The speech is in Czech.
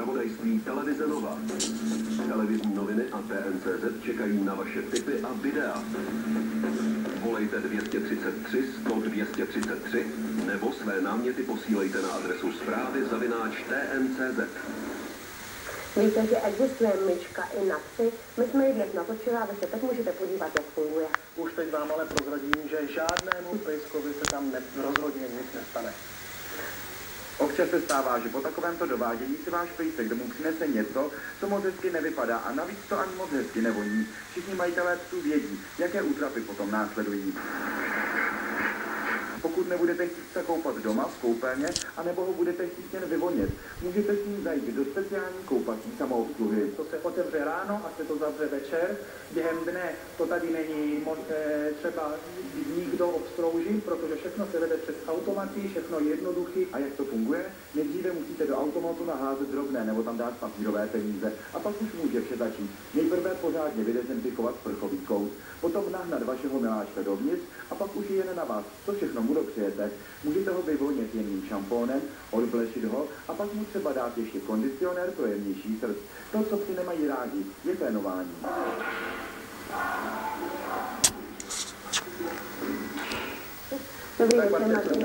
zpravodajství Televize Nova. Televizní noviny a TNCZ čekají na vaše tipy a videa. Volejte 233 100 233 nebo své náměty posílejte na adresu zprávy@tn.cz. Víte, že existuje myčka i na psy? My jsme ji dnes natočili a vy se teď můžete podívat, jak funguje. Už teď vám ale prozradím, že žádnému pejskovi se tam rozhodně nic nestane. Občas se stává, že po takovémto dovádění si váš pejsek domů přinese něco, co moc hezky nevypadá a navíc to ani moc hezky nevoní. Všichni majitelé psů vědí, jaké útrapy potom následují. Pokud nebudete chtít se koupat doma v koupelně, anebo ho budete chtít jen vyvonět, můžete s ním zajít do speciální koupací samoobsluhy. To se otevře ráno a se to zavře večer. Během dne to tady není třeba nikdo obsloužit, protože všechno se vede přes automaty, všechno jednoduchý. A jak to funguje? Nejdříve musíte do automatu naházet drobné nebo tam dát papírové peníze a pak už může vše začít. Nejprve pořádně vydezinfikovat sprchový kout, potom nahnat vašeho miláčka dovnitř a pak už je jen na vás, co všechno mu dopřejete. Můžete ho vyvolnit jemným šampónem, odblešit ho a pak mu třeba dát ještě kondicionér pro jemnější srst. To, co psi nemají rádi, je fénování. Dobrý večer,